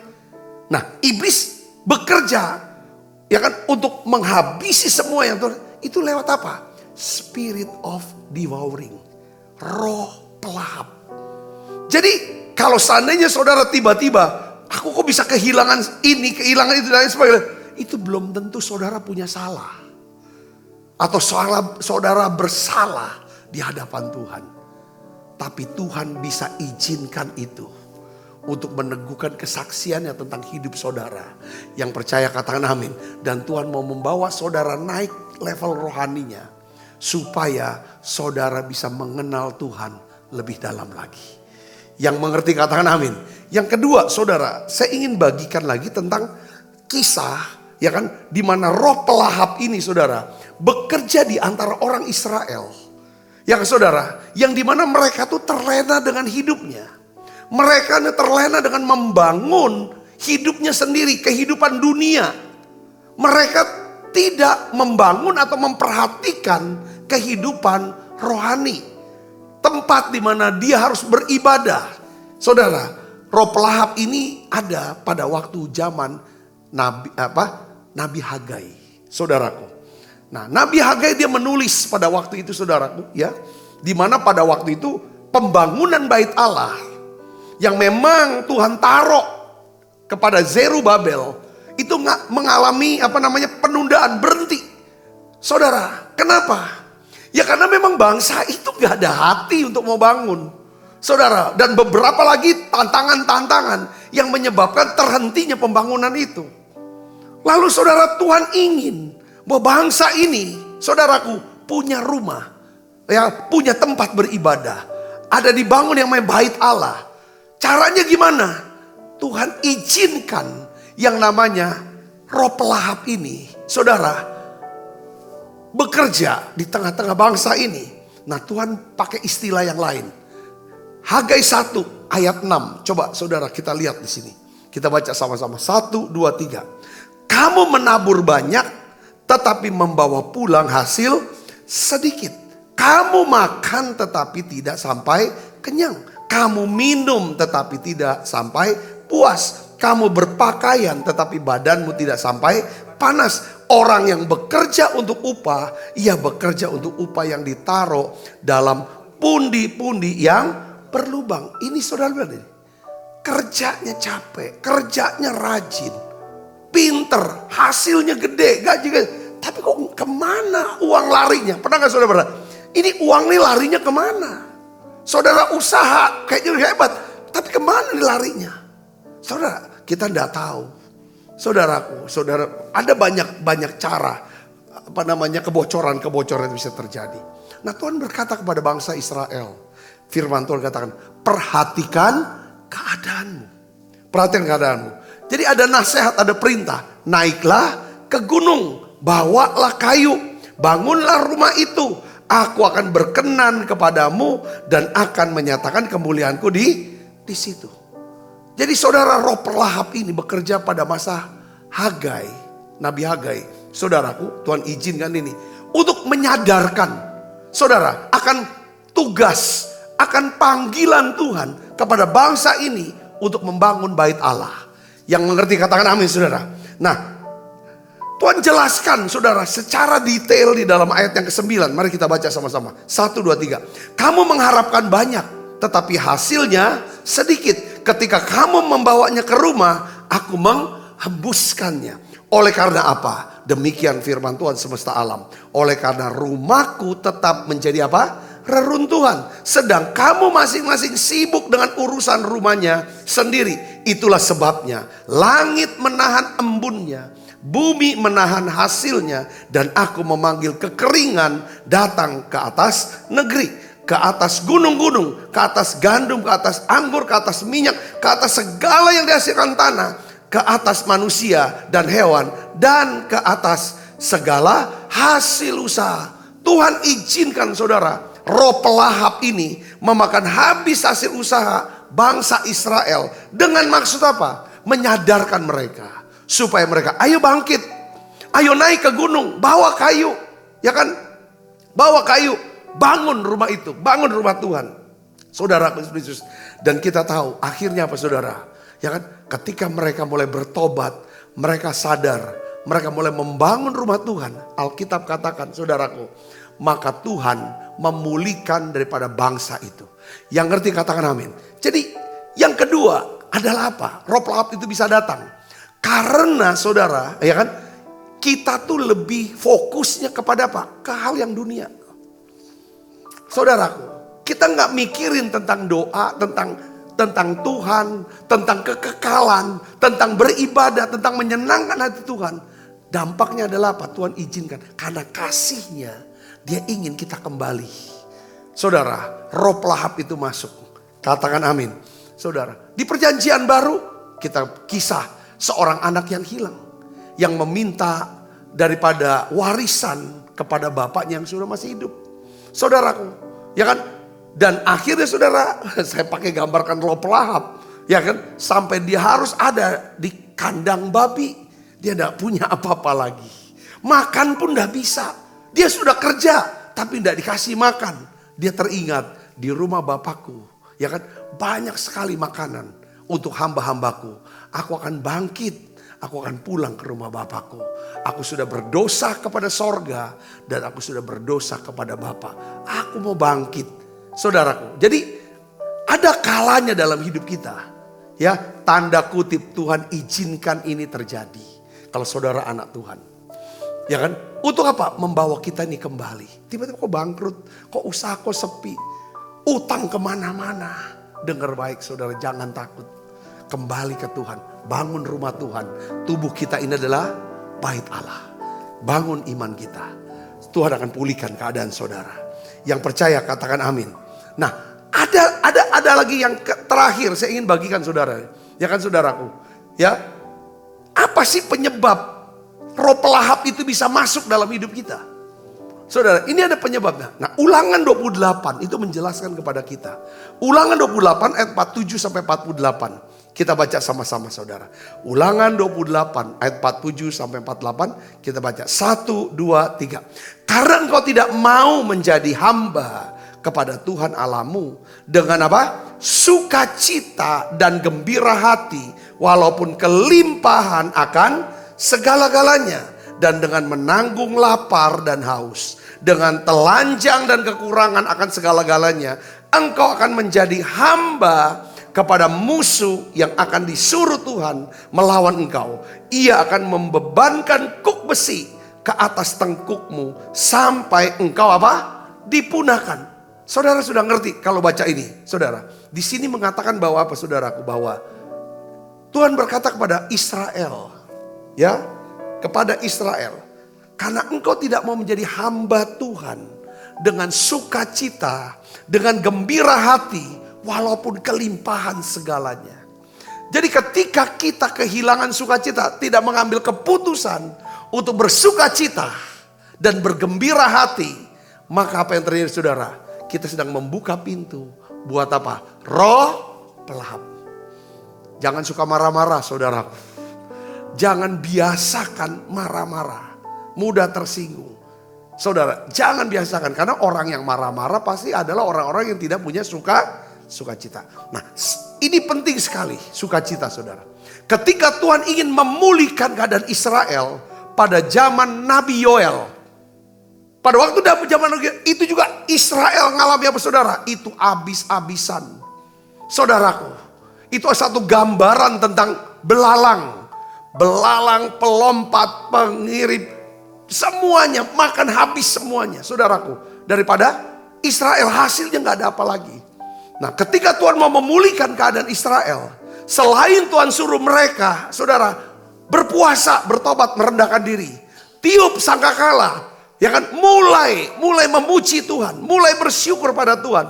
Speaker 3: Nah, iblis bekerja, ya kan, untuk menghabisi semua yang Tuhan. Itu lewat apa? Spirit of devouring, roh pelahap. Jadi kalau seandainya saudara tiba-tiba, aku kok bisa kehilangan ini, kehilangan itu dan sebagainya. Itu belum tentu saudara punya salah. Atau saudara bersalah di hadapan Tuhan. Tapi Tuhan bisa izinkan itu untuk meneguhkan kesaksiannya tentang hidup saudara. Yang percaya katakan amin. Dan Tuhan mau membawa saudara naik level rohaninya. Supaya saudara bisa mengenal Tuhan lebih dalam lagi. Yang mengerti katakan amin. Yang kedua saudara, saya ingin bagikan lagi tentang kisah, ya kan, di mana roh pelahap ini saudara bekerja di antara orang Israel. Ya saudara, yang di mana mereka tuh terlena dengan hidupnya. Mereka terlena dengan membangun hidupnya sendiri, kehidupan dunia. Mereka tidak membangun atau memperhatikan kehidupan rohani. Tempat di mana dia harus beribadah. Saudara, roh pelahap ini ada pada waktu zaman Nabi Hagai, saudaraku. Nah, Nabi Hagai dia menulis pada waktu itu, saudaraku, ya, di mana pada waktu itu pembangunan bait Allah yang memang Tuhan taruh kepada Zerubabel itu nggak mengalami penundaan, berhenti. Saudara, kenapa? Ya karena memang bangsa itu nggak ada hati untuk mau bangun. Saudara, dan beberapa lagi tantangan-tantangan yang menyebabkan terhentinya pembangunan itu. Lalu saudara, Tuhan ingin bahwa bangsa ini, saudaraku, punya rumah, ya, punya tempat beribadah. Ada dibangun yang namanya bait Allah. Caranya gimana? Tuhan izinkan yang namanya roh pelahap ini, saudara, bekerja di tengah-tengah bangsa ini. Nah, Tuhan pakai istilah yang lain. Hagai 1 ayat 6. Coba saudara kita lihat di sini. Kita baca sama-sama. 1, 2, 3. Kamu menabur banyak tetapi membawa pulang hasil sedikit. Kamu makan tetapi tidak sampai kenyang. Kamu minum tetapi tidak sampai puas. Kamu berpakaian tetapi badanmu tidak sampai panas. Orang yang bekerja untuk upah, ia bekerja untuk upah yang ditaruh dalam pundi-pundi yang berlubang. Ini saudara, kerjanya capek, kerjanya rajin, pinter, hasilnya gede, gaji gede. Tapi kok kemana uang larinya? Pernah gak saudara? Ini uang nih larinya kemana? Saudara usaha kayaknya hebat, tapi kemana nih larinya? Saudara, kita tidak tahu. Saudaraku, saudara, ada banyak cara, kebocoran-kebocoran yang bisa terjadi. Nah, Tuhan berkata kepada bangsa Israel, firman Tuhan katakan, perhatikan keadaanmu. Perhatikan keadaanmu. Jadi ada nasihat, ada perintah. Naiklah ke gunung, bawalah kayu, bangunlah rumah itu. Aku akan berkenan kepadamu dan akan menyatakan kemuliaanku di situ. Jadi saudara, roh pelahap ini bekerja pada masa Hagai, Nabi Hagai. Saudaraku, Tuhan izinkan ini untuk menyadarkan saudara akan tugas, akan panggilan Tuhan kepada bangsa ini untuk membangun bait Allah. Yang mengerti katakan amin, saudara. Nah, Tuhan jelaskan saudara secara detail di dalam ayat yang ke-9. Mari kita baca sama-sama. 1, 2, 3. Kamu mengharapkan banyak, tetapi hasilnya sedikit. Ketika kamu membawanya ke rumah, aku menghembuskannya. Oleh karena apa? Demikian firman Tuhan semesta alam. Oleh karena rumahku tetap menjadi apa? Reruntuhan. Sedang kamu masing-masing sibuk dengan urusan rumahnya sendiri. Itulah sebabnya langit menahan embunnya, bumi menahan hasilnya, dan aku memanggil kekeringan datang ke atas negeri. Ke atas gunung-gunung, ke atas gandum, ke atas anggur, ke atas minyak, ke atas segala yang dihasilkan tanah, ke atas manusia dan hewan, dan ke atas segala hasil usaha. Tuhan izinkan saudara, roh pelahap ini memakan habis hasil usaha bangsa Israel. Dengan maksud apa? Menyadarkan mereka. Supaya mereka, ayo bangkit, ayo naik ke gunung, bawa kayu. Ya kan? Bawa kayu. Bangun rumah itu, bangun rumah Tuhan. Saudara Kristus. Dan kita tahu akhirnya apa saudara? Ya kan? Ketika mereka mulai bertobat, mereka sadar, mereka mulai membangun rumah Tuhan. Alkitab katakan, saudaraku, maka Tuhan memulihkan daripada bangsa itu. Yang ngerti katakan amin. Jadi yang kedua adalah apa? Roh pelahap itu bisa datang karena saudara, ya kan? Kita tuh lebih fokusnya kepada apa? Ke hal yang dunia. Saudaraku, kita nggak mikirin tentang doa, tentang Tuhan, tentang kekekalan, tentang beribadah, tentang menyenangkan hati Tuhan. Dampaknya adalah apa? Tuhan izinkan karena kasihnya, Dia ingin kita kembali. Saudara, roh pelahap itu masuk. Katakan amin. Saudara, di perjanjian baru kita kisah seorang anak yang hilang, yang meminta daripada warisan kepada bapaknya yang sudah masih hidup. Saudaraku, ya kan? Dan akhirnya saudara, saya pakai gambarkan roh pelahap. Ya kan? Sampai dia harus ada di kandang babi. Dia tidak punya apa-apa lagi. Makan pun tidak bisa. Dia sudah kerja tapi tidak dikasih makan. Dia teringat di rumah Bapakku. Ya kan? Banyak sekali makanan untuk hamba-hambaku. Aku akan bangkit. Aku akan pulang ke rumah Bapakku. Aku sudah berdosa kepada sorga. Dan aku sudah berdosa kepada Bapa. Aku mau bangkit. Saudaraku. Jadi ada kalanya dalam hidup kita. Ya, tanda kutip Tuhan izinkan ini terjadi. Kalau saudara anak Tuhan. Ya kan? Untuk apa? Membawa kita ini kembali. Tiba-tiba kok bangkrut. Kok usaha kok sepi. Utang kemana-mana. Dengar baik saudara, jangan takut. Kembali ke Tuhan. Bangun rumah Tuhan. Tubuh kita ini adalah bait Allah. Bangun iman kita. Tuhan akan pulihkan keadaan saudara. Yang percaya katakan amin. Nah, ada lagi yang terakhir saya ingin bagikan saudara. Ya kan saudaraku. Ya. Apa sih penyebab roh pelahap itu bisa masuk dalam hidup kita? Saudara, ini ada penyebabnya. Nah, Ulangan 28 itu menjelaskan kepada kita. Ulangan 28 ayat 47 sampai 48. Kita baca sama-sama saudara. Ulangan 28 ayat 47 sampai 48. Kita baca 1, 2, 3. Karena engkau tidak mau menjadi hamba kepada Tuhan Allahmu dengan apa? Sukacita dan gembira hati walaupun kelimpahan akan segala-galanya dan dengan menanggung lapar dan haus, dengan telanjang dan kekurangan akan segala-galanya, engkau akan menjadi hamba kepada musuh yang akan disuruh Tuhan melawan engkau. Ia akan membebankan kuk besi ke atas tengkukmu sampai engkau apa? Dipunahkan. Saudara sudah ngerti kalau baca ini, saudara. Di sini mengatakan bahwa apa saudaraku? Bahwa Tuhan berkata kepada Israel, ya, kepada Israel, karena engkau tidak mau menjadi hamba Tuhan dengan sukacita, dengan gembira hati, walaupun kelimpahan segalanya. Jadi ketika kita kehilangan sukacita, tidak mengambil keputusan untuk bersukacita dan bergembira hati, maka apa yang terjadi saudara? Kita sedang membuka pintu buat apa? Roh pelahap. Jangan suka marah-marah saudaraku. Jangan biasakan marah-marah. Mudah tersinggung. Saudara, jangan biasakan. Karena orang yang marah-marah pasti adalah orang-orang yang tidak punya sukacita. Nah, ini penting sekali sukacita saudara. Ketika Tuhan ingin memulihkan keadaan Israel pada zaman Nabi Yoel. Pada waktu zaman itu juga Israel ngalami apa saudara? Itu habis-habisan. Saudaraku, itu satu gambaran tentang belalang. Belalang, pelompat, pengirip, semuanya makan habis semuanya. Saudaraku, daripada Israel hasilnya gak ada apa lagi. Nah, ketika Tuhan mau memulihkan keadaan Israel, selain Tuhan suruh mereka, saudara, berpuasa, bertobat, merendahkan diri, tiup sangkakala. Ya kan, mulai memuji Tuhan, mulai bersyukur pada Tuhan.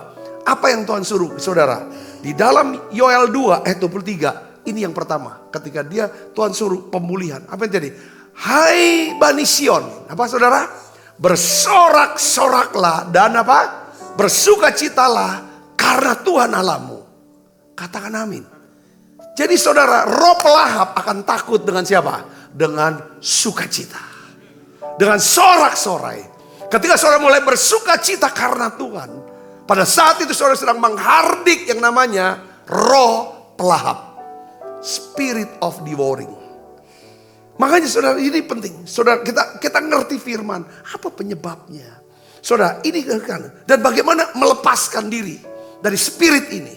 Speaker 3: Apa yang Tuhan suruh saudara? Di dalam Yoel 2 ayat 23, ini yang pertama. Ketika Tuhan suruh pemulihan, apa yang terjadi? Hai Bani Sion, apa saudara? Bersorak-soraklah dan apa? Bersukacitalah karena Tuhan Allahmu. Katakan amin. Jadi saudara, roh pelahap akan takut dengan siapa? Dengan sukacita. Dengan sorak-sorai. Ketika saudara mulai bersukacita karena Tuhan. Pada saat itu saudara sedang menghardik yang namanya roh pelahap. Spirit of devouring. Makanya saudara ini penting. Saudara kita ngerti firman. Apa penyebabnya? Saudara ini kan. Dan bagaimana melepaskan diri dari spirit ini.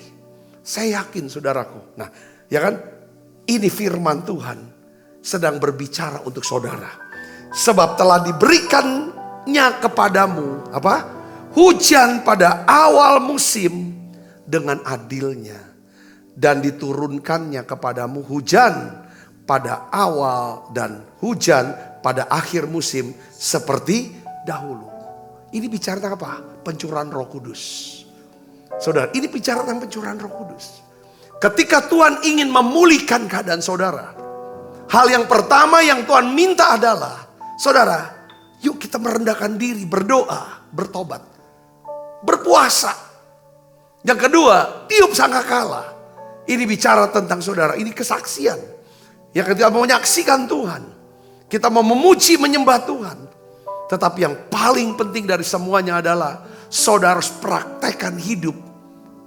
Speaker 3: Saya yakin saudaraku. Nah ya kan. Ini firman Tuhan sedang berbicara untuk saudara. Sebab telah diberikannya kepadamu apa? Hujan pada awal musim dengan adilnya. Dan diturunkannya kepadamu hujan pada awal dan hujan pada akhir musim seperti dahulu. Ini bicara tentang apa? Pencurahan Roh Kudus. Saudara, ini bicara tentang pencurahan Roh Kudus. Ketika Tuhan ingin memulihkan keadaan saudara, hal yang pertama yang Tuhan minta adalah, saudara, yuk kita merendahkan diri, berdoa, bertobat, berpuasa. Yang kedua, tiup sangkakala. Ini bicara tentang saudara, ini kesaksian. Ya, kita mau menyaksikan Tuhan. Kita mau memuji, menyembah Tuhan. Tetapi yang paling penting dari semuanya adalah saudara harus praktekkan hidup.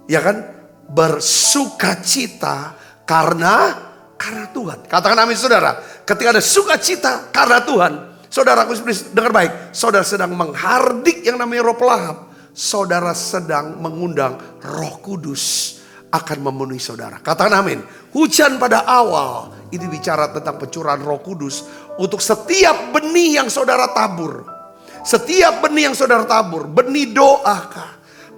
Speaker 3: Ya kan? Bersukacita karena Tuhan. Katakan amin saudara. Ketika ada sukacita karena Tuhan. Saudara, aku dengar baik. Saudara sedang menghardik yang namanya roh pelahap. Saudara sedang mengundang Roh Kudus akan memenuhi saudara. Katakan amin. Hujan pada awal ini bicara tentang pencurahan Roh Kudus untuk setiap benih yang saudara tabur. Setiap benih yang saudara tabur, benih doa kah?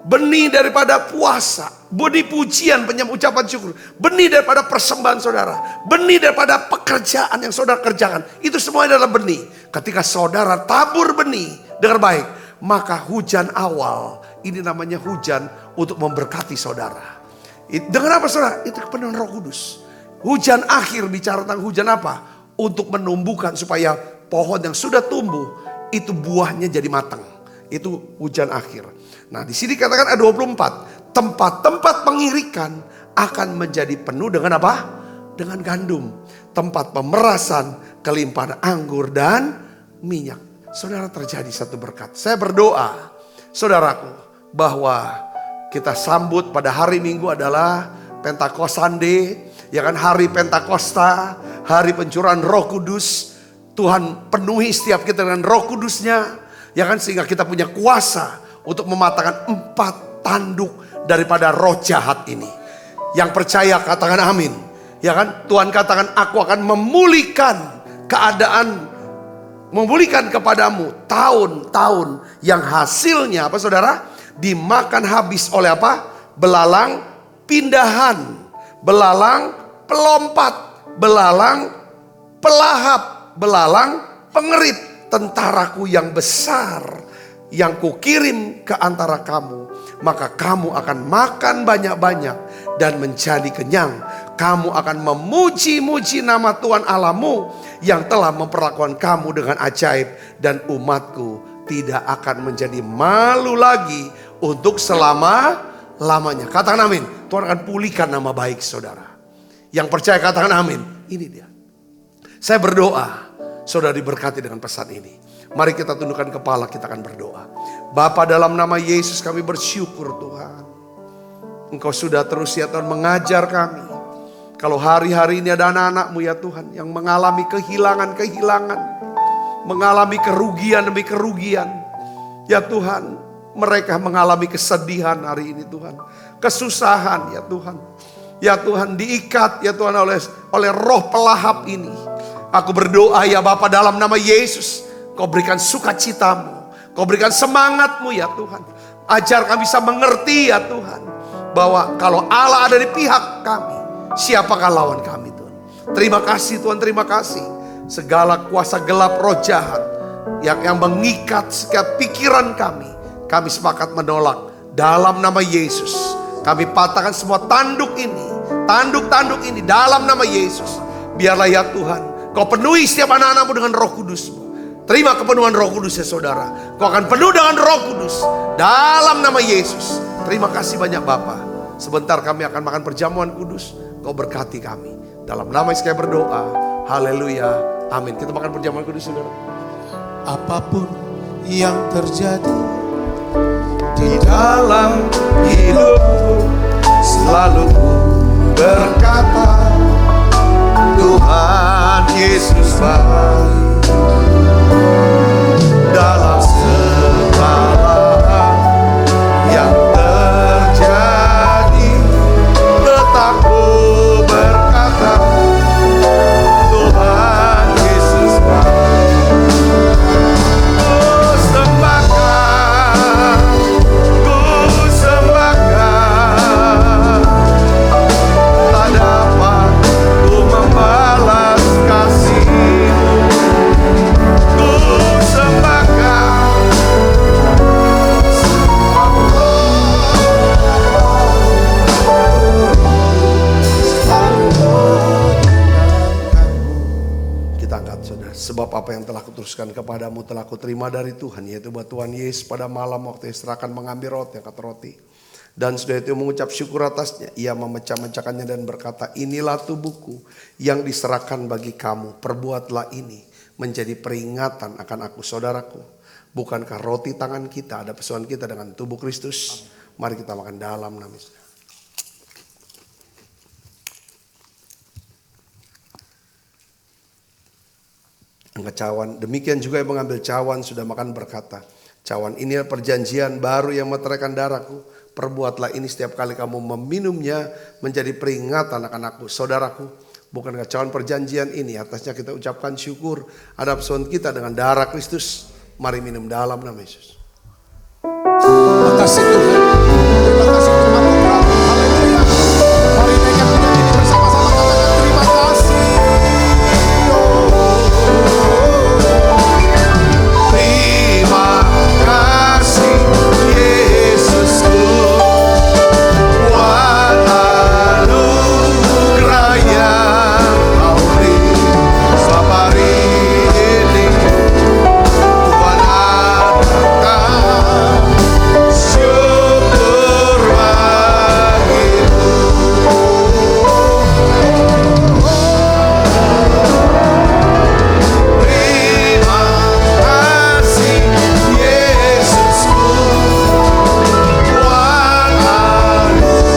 Speaker 3: Benih daripada puasa, benih pujian, ucapan syukur, benih daripada persembahan saudara, benih daripada pekerjaan yang saudara kerjakan. Itu semua adalah benih. Ketika saudara tabur benih, dengar baik, maka hujan awal, ini namanya hujan untuk memberkati saudara. Dengan apa saudara? Itu kepenuhan Roh Kudus. Hujan akhir bicara tentang hujan apa? Untuk menumbuhkan supaya pohon yang sudah tumbuh itu buahnya jadi matang. Itu hujan akhir. Nah, di sini katakan ada 24. Tempat-tempat pengirikan akan menjadi penuh dengan apa? Dengan gandum. Tempat pemerasan, kelimpahan anggur dan minyak. Saudara, terjadi satu berkat. Saya berdoa, saudaraku, bahwa kita sambut pada hari Minggu adalah Pentakost Sunday, ya kan, hari Pentakosta, hari pencurahan Roh Kudus. Tuhan penuhi setiap kita dengan Roh Kudusnya, ya kan, sehingga kita punya kuasa untuk mematahkan 4 tanduk daripada roh jahat ini. Yang percaya katakan amin. Ya kan, Tuhan katakan aku akan memulihkan keadaan, memulihkan kepadamu tahun-tahun yang hasilnya apa saudara? Dimakan habis oleh apa? Belalang pindahan, belalang pelompat, belalang pelahap, belalang pengerit. Tentaraku yang besar yang kukirim ke antara kamu, maka kamu akan makan banyak-banyak dan menjadi kenyang. Kamu akan memuji-muji nama Tuhan Allahmu yang telah memperlakukan kamu dengan ajaib, dan umatku tidak akan menjadi malu lagi untuk selama-lamanya. Katakan amin. Tuhan akan pulihkan nama baik saudara. Yang percaya katakan amin. Ini dia. Saya berdoa saudara diberkati dengan pesan ini. Mari kita tundukkan kepala, kita akan berdoa. Bapa, dalam nama Yesus kami bersyukur Tuhan. Engkau sudah terus ya Tuhan mengajar kami. Kalau hari-hari ini ada anak-anak-Mu ya Tuhan yang mengalami kehilangan-kehilangan, mengalami kerugian demi kerugian. Ya Tuhan, mereka mengalami kesedihan hari ini Tuhan. Kesusahan ya Tuhan. Ya Tuhan, diikat ya Tuhan oleh roh pelahap ini. Aku berdoa ya Bapa, dalam nama Yesus, Kau berikan sukacitamu, Kau berikan semangatmu ya Tuhan. Ajar kami bisa mengerti ya Tuhan, bahwa kalau Allah ada di pihak kami, siapakah lawan kami Tuhan. Terima kasih Tuhan, terima kasih. Segala kuasa gelap roh jahat yang mengikat setiap pikiran kami sepakat menolak. Dalam nama Yesus, kami patahkan semua tanduk ini, tanduk-tanduk ini dalam nama Yesus. Biarlah ya Tuhan, Kau penuhi setiap anak-anak-Mu dengan Roh Kudus-Mu. Terima kepenuhan Roh Kudus ya saudara. Kau akan penuh dengan Roh Kudus dalam nama Yesus. Terima kasih banyak Bapa. Sebentar kami akan makan perjamuan kudus. Kau berkati kami. Dalam nama Yesus kami berdoa. Haleluya. Amin. Kita makan perjamuan kudus saudara.
Speaker 2: Apapun yang terjadi di dalam hidupku, selalu ku berkata, Tuhan Yesus baik. Dalam segala yang terjadi, tetap ku berkata, Tuhan Yesus baik. Ku sembahkan, tak dapat ku membalas kasih-Mu. Ku sembahkan kita angkat saudara. Sebab apa yang telah kuteruskan kepadamu telah kuterima dari Tuhan, yaitu bahwa Tuhan Yesus pada malam waktu Yesus akan mengambil roti, angkat roti.
Speaker 3: Dan sudah itu mengucap syukur atasnya, ia memecah-mecahkannya dan berkata, inilah tubuhku yang diserahkan bagi kamu. Perbuatlah ini menjadi peringatan akan aku, saudaraku. Bukankah roti tangan kita ada persoalan kita dengan tubuh Kristus? Mari kita makan dalam nama Yesus. Angkat cawan. Demikian juga yang mengambil cawan sudah makan berkata, cawan ini adalah perjanjian baru yang meteraikan darahku. Perbuatlah ini setiap kali kamu meminumnya menjadi peringatan akan aku, saudaraku. Bukankah cawan perjanjian ini atasnya kita ucapkan syukur ada persoalan kita dengan darah Kristus. Mari minum dalam nama Yesus.
Speaker 2: Terima kasih Tuhan. Terima kasih untuk anugerah. Haleluya. Mari naikkan pujian ini bersama-sama, katakan terima kasih.
Speaker 3: Terima kasih Yesusku, buat anugerah yang Kau beri selama hari ini. Tuhan angkat syukur bagimu. Terima kasih Yesusku, buat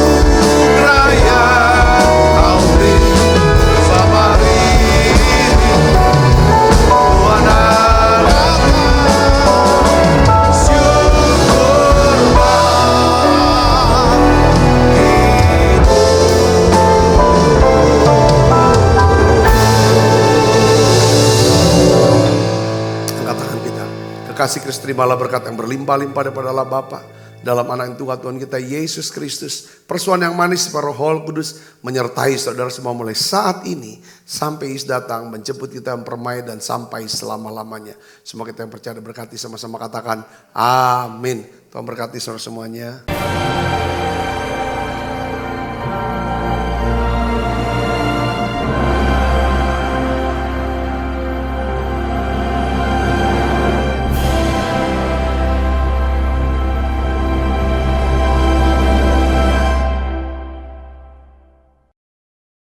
Speaker 3: anugerah yang Kau beri selama hari ini. Tuhan angkat syukur Angkat tangan kita. Kekasih Kristus, terimalah berkat yang berlimpah-limpah daripada Allah Bapa dalam anak Tuhan kita Yesus Kristus. Persuan yang manis para Roh Kudus menyertai saudara semua mulai saat ini sampai Yesus datang menjemput kita mempermai dan sampai selama-lamanya. Semua kita yang percaya berkati sama-sama katakan amin. Tuhan berkati saudara semuanya.